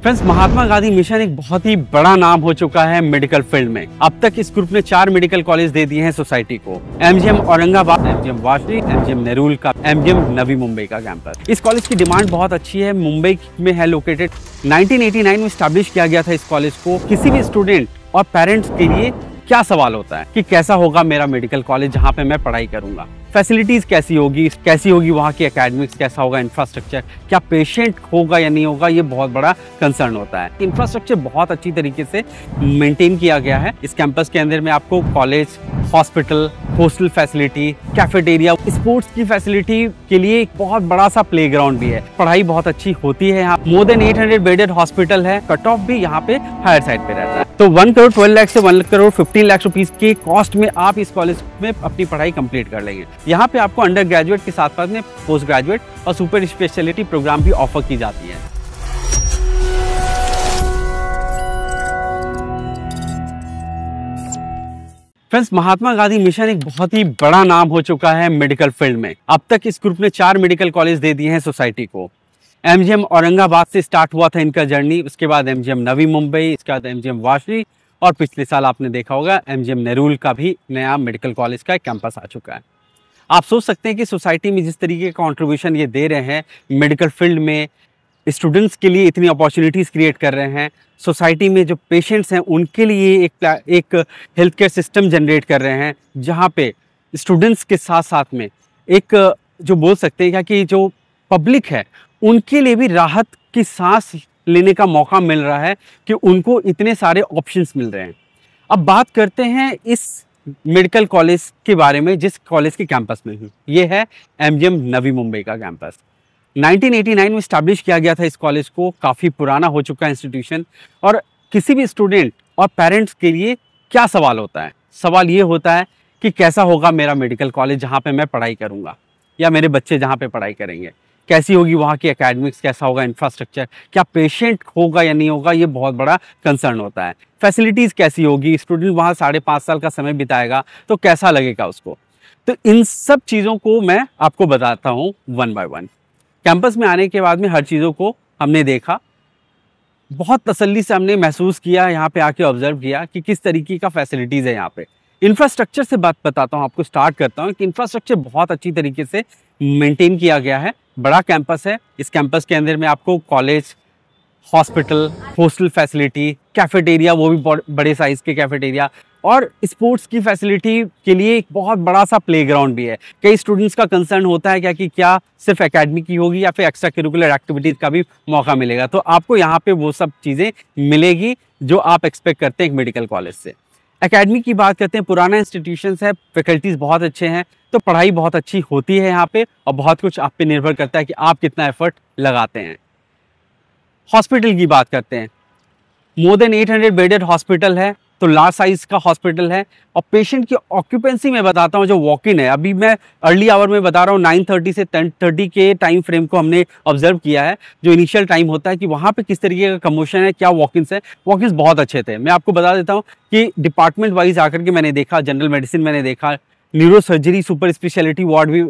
Friends, Mahatma Gandhi mission एक बहुत ही बड़ा नाम हो चुका है मेडिकल फील्ड में। अब तक इस ग्रुप ने 4 मेडिकल कॉलेज दे दिए हैं सोसाइटी को। MGM Aurangabad, MGM Vashi, MGM Nerul का, एमजीएम नवी मुंबई का कैंपस। इस कॉलेज की डिमांड बहुत अच्छी है, मुंबई में है लोकेटेड। 1989 में स्टैब्लिश किया गया था इस कॉलेज को। किसी भी स्टूडेंट और पेरेंट्स के लिए क्या सवाल होता है कि कैसा होगा मेरा मेडिकल कॉलेज जहाँ पे मैं पढ़ाई करूंगा, फैसिलिटीज कैसी होगी वहाँ की एकेडमिक्स, कैसा होगा इंफ्रास्ट्रक्चर, क्या पेशेंट होगा या नहीं होगा, ये बहुत बड़ा कंसर्न होता है। इंफ्रास्ट्रक्चर बहुत अच्छी तरीके से मेंटेन किया गया है। इस कैंपस के अंदर में आपको college, hospital, hostel facility, cafeteria, sports की फैसिलिटी के लिए एक बहुत बड़ा सा प्लेग्राउंड भी है। पढ़ाई बहुत अच्छी होती है यहाँ। मोर देन 800 बेडेड हॉस्पिटल है। कट ऑफ भी यहाँ पे हायर साइड पे रहता है। तो 1 करोड़ 12 लाख से 1 करोड़ 15 लाख रुपीस के कॉस्ट में आप इस कॉलेज में अपनी पढ़ाई कंप्लीट कर लेंगे। यहाँ पे आपको अंडर ग्रेजुएट के साथ साथ में पोस्ट ग्रेजुएट और सुपर स्पेशलिटी प्रोग्राम भी ऑफर की जाती है। फ्रेंड्स, महात्मा गांधी मिशन एक बहुत ही बड़ा नाम हो चुका है मेडिकल फील्ड में। अब तक इस ग्रुप ने 4 मेडिकल कॉलेज दे दिए हैं सोसाइटी को। एमजीएम औरंगाबाद से स्टार्ट हुआ था इनका जर्नी, उसके बाद एमजीएम नवी मुंबई, इसके बाद एमजीएम वाशी और पिछले साल आपने देखा होगा एमजीएम नेरुल का भी नया मेडिकल कॉलेज का एक कैंपस आ चुका है। आप सोच सकते हैं कि सोसाइटी में जिस तरीके का कंट्रीब्यूशन ये दे रहे हैं मेडिकल फील्ड में, स्टूडेंट्स के लिए इतनी अपॉर्चुनिटीज़ क्रिएट कर रहे हैं, सोसाइटी में जो पेशेंट्स हैं उनके लिए एक हेल्थ केयर सिस्टम जनरेट कर रहे हैं, जहाँ पे स्टूडेंट्स के साथ साथ में एक जो बोल सकते हैं कि जो पब्लिक है उनके लिए भी राहत की सांस लेने का मौका मिल रहा है कि उनको इतने सारे ऑप्शंस मिल रहे हैं। अब बात करते हैं इस मेडिकल कॉलेज के बारे में जिस कॉलेज के कैंपस में हूँ। ये है एमजीएम नवी मुंबई का कैंपस। 1989 में स्टैब्लिश किया गया था इस कॉलेज को। काफ़ी पुराना हो चुका है इंस्टीट्यूशन। और किसी भी स्टूडेंट और पेरेंट्स के लिए क्या सवाल होता है? सवाल ये होता है कि कैसा होगा मेरा मेडिकल कॉलेज जहाँ पे मैं पढ़ाई करूँगा या मेरे बच्चे जहाँ पे पढ़ाई करेंगे, कैसी होगी वहाँ की एकेडमिक्स, कैसा होगा इंफ्रास्ट्रक्चर, क्या पेशेंट होगा या नहीं होगा, ये बहुत बड़ा कंसर्न होता है। फैसिलिटीज़ कैसी होगी, स्टूडेंट वहाँ 5.5 साल का समय बिताएगा तो कैसा लगेगा उसको। तो इन सब चीज़ों को मैं आपको बताता हूँ 1 बाय 1। कैंपस में आने के बाद में हर चीज़ों को हमने देखा, बहुत तसल्ली से हमने महसूस किया, यहाँ पे आके ऑब्जर्व किया कि किस तरीके का फैसिलिटीज़ है यहाँ पे। इंफ्रास्ट्रक्चर से बात बताता हूँ आपको, स्टार्ट करता हूँ कि इंफ्रास्ट्रक्चर बहुत अच्छी तरीके से मेंटेन किया गया है। बड़ा कैंपस है। इस कैंपस के अंदर में आपको college, hospital, hostel facility, cafeteria, वो भी बड़े साइज़ के कैफेटेरिया, और स्पोर्ट्स की फैसिलिटी के लिए एक बहुत बड़ा सा प्लेग्राउंड भी है। कई स्टूडेंट्स का कंसर्न होता है कि क्या सिर्फ एकेडमिक की होगी या फिर एक्स्ट्रा करिकुलर एक्टिविटीज़ का भी मौका मिलेगा। तो आपको यहाँ पे वो सब चीज़ें मिलेगी जो आप एक्सपेक्ट करते हैं एक मेडिकल कॉलेज से। एकेडमी की बात करते हैं, पुराना इंस्टीट्यूशंस है, फैकल्टीज़ बहुत अच्छे हैं, तो पढ़ाई बहुत अच्छी होती है यहाँ पे, और बहुत कुछ आप पे निर्भर करता है कि आप कितना एफर्ट लगाते हैं। हॉस्पिटल की बात करते हैं, मोर देन 800 बेडेड हॉस्पिटल है, तो लार्ज साइज का हॉस्पिटल है। और पेशेंट की ऑक्यूपेंसी में बताता हूँ, जो वॉक इन है, अभी मैं अर्ली आवर में बता रहा हूँ 9:30 से 10:30 के टाइम फ्रेम को हमने ऑब्जर्व किया है। जो इनिशियल टाइम होता है कि वहाँ पे किस तरीके का कमोशन है, क्या वॉक-इन्स है। वॉक-इन्स बहुत अच्छे थे। मैं आपको बता देता हूँ कि डिपार्टमेंट वाइज आकर के मैंने देखा, जनरल मेडिसिन मैंने देखा, neuro surgery, super speciality ward भी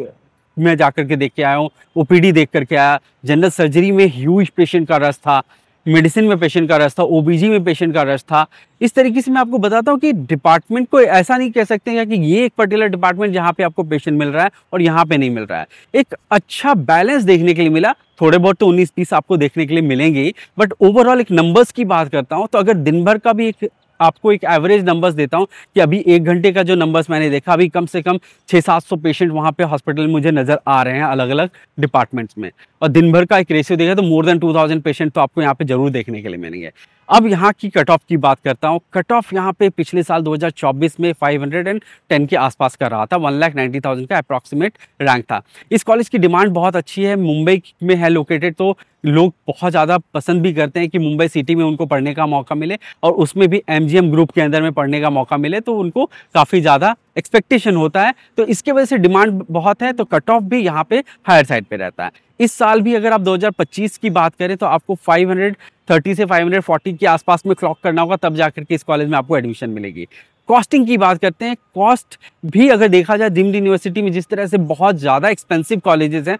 मैं जाकर के देख के आया हूँ, ओपीडी देख करके आया। जनरल सर्जरी में ह्यूज पेशेंट का रश था, मेडिसिन में पेशेंट का रश था, ओबीजी में पेशेंट का रश था। इस तरीके से मैं आपको बताता हूँ कि डिपार्टमेंट को ऐसा नहीं कह सकते हैं कि ये एक पर्टिकुलर डिपार्टमेंट जहाँ पे आपको पेशेंट मिल रहा है और यहाँ पे नहीं मिल रहा है। एक अच्छा बैलेंस देखने के लिए मिला। थोड़े बहुत तो 19-20 आपको देखने के लिए मिलेंगे, बट ओवरऑल एक नंबर्स की बात करता हूँ तो अगर दिन भर का भी आपको एक एवरेज नंबर्स देता हूँ कि अभी 1 घंटे का जो नंबर्स मैंने देखा, अभी कम से कम 600-700 पेशेंट वहाँ पे हॉस्पिटल में मुझे नज़र आ रहे हैं अलग अलग डिपार्टमेंट्स में। और दिन भर का एक रेशियो देखा तो मोर देन 2000 पेशेंट तो आपको यहाँ पे जरूर देखने के लिए मिलेंगे। अब यहाँ की कट ऑफ की बात करता हूँ। कट ऑफ यहाँ पे पिछले साल 2024 में 510 के आसपास का रहा था। 1,90,000 का अप्रॉक्सीमेट रैंक था। इस कॉलेज की डिमांड बहुत अच्छी है, मुंबई में है लोकेटेड, तो लोग बहुत ज़्यादा पसंद भी करते हैं कि मुंबई सिटी में उनको पढ़ने का मौका मिले और उसमें भी एमजीएम ग्रुप के अंदर में पढ़ने का मौका मिले, तो उनको काफ़ी ज़्यादा एक्सपेक्टेशन होता है। तो इसके वजह से डिमांड बहुत है, तो कट ऑफ भी यहाँ पे हायर साइड पे रहता है। इस साल भी अगर आप 2025 की बात करें तो आपको 530 से 540 के आसपास में क्लॉक करना होगा, तब जाकर के इस कॉलेज में आपको एडमिशन मिलेगी। कॉस्टिंग की बात करते हैं, कॉस्ट भी अगर देखा जाए डीम्ड यूनिवर्सिटी में जिस तरह से बहुत ज़्यादा एक्सपेंसिव कॉलेजेस हैं,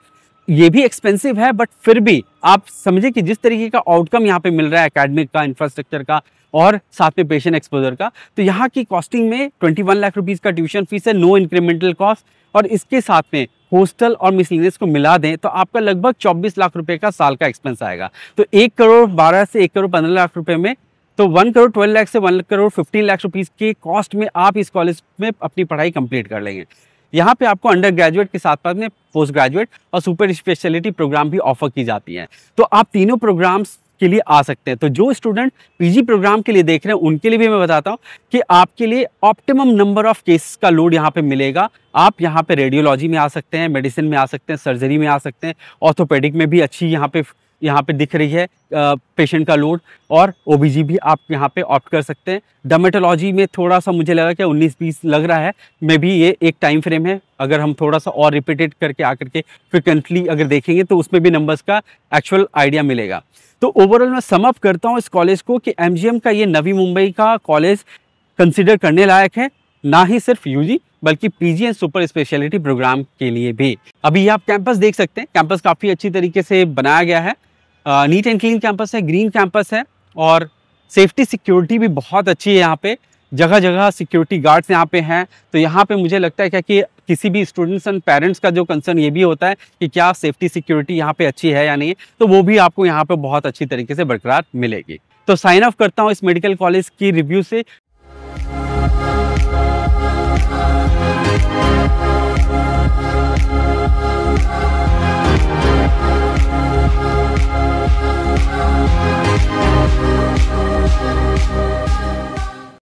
ये भी एक्सपेंसिव है, बट फिर भी आप समझे कि जिस तरीके का आउटकम यहाँ पे मिल रहा है एकेडमिक का, इंफ्रास्ट्रक्चर का और साथ में पेशेंट एक्सपोजर का, तो यहाँ की कॉस्टिंग में 21 लाख रुपीस का ट्यूशन फीस है, नो इंक्रीमेंटल कॉस्ट, और इसके साथ में हॉस्टल और मिसलेनियस को मिला दें तो आपका लगभग 24 लाख रुपए का साल का एक्सपेंस आएगा। तो 1 करोड़ 12 से 1 करोड़ 15 लाख रुपए में, तो 1 करोड़ 12 लाख से 1 करोड़ 15 लाख रुपीस के कॉस्ट में आप इस कॉलेज में अपनी पढ़ाई कंप्लीट कर लेंगे। यहाँ पे आपको अंडर ग्रेजुएट के साथ साथ में पोस्ट ग्रेजुएट और सुपर स्पेशलिटी प्रोग्राम भी ऑफर की जाती हैं। तो आप तीनों प्रोग्राम्स के लिए आ सकते हैं। तो जो स्टूडेंट पीजी प्रोग्राम के लिए देख रहे हैं उनके लिए भी मैं बताता हूँ कि आपके लिए ऑप्टिमम नंबर ऑफ केसेस का लोड यहाँ पे मिलेगा। आप यहाँ पे रेडियोलॉजी में आ सकते हैं, मेडिसिन में आ सकते हैं, सर्जरी में आ सकते हैं, ऑर्थोपेडिक में भी अच्छी यहाँ पे दिख रही है पेशेंट का लोड, और ओबीजी भी आप यहाँ पे ऑप्ट कर सकते हैं। डर्मेटोलॉजी में थोड़ा सा मुझे लगा कि 19-20 लग रहा है, मे भी ये एक टाइम फ्रेम है। अगर हम थोड़ा सा और रिपीटेड करके आकर के फ्रिक्वेंटली अगर देखेंगे तो उसमें भी नंबर्स का एक्चुअल आइडिया मिलेगा। तो ओवरऑल मैं सम अप करता हूँ इस कॉलेज को कि एमजीएम का ये नवी मुंबई का कॉलेज कंसिडर करने लायक है, ना ही सिर्फ यूजी बल्कि PG and super speciality programme के लिए भी। अभी आप कैंपस देख सकते हैं, कैंपस काफ़ी अच्छी तरीके से बनाया गया है, नीट एंड क्लीन कैंपस है, ग्रीन कैंपस है, और सेफ्टी सिक्योरिटी भी बहुत अच्छी है। यहाँ पे जगह जगह सिक्योरिटी गार्ड्स यहाँ पे हैं। तो यहाँ पे मुझे लगता है क्या कि किसी भी स्टूडेंट्स एंड पेरेंट्स का जो कंसर्न ये भी होता है कि क्या सेफ्टी सिक्योरिटी यहाँ पे अच्छी है या नहीं, तो वो भी आपको यहाँ पे बहुत अच्छी तरीके से बरकरार मिलेगी। तो साइन ऑफ करता हूँ इस मेडिकल कॉलेज की रिव्यू से।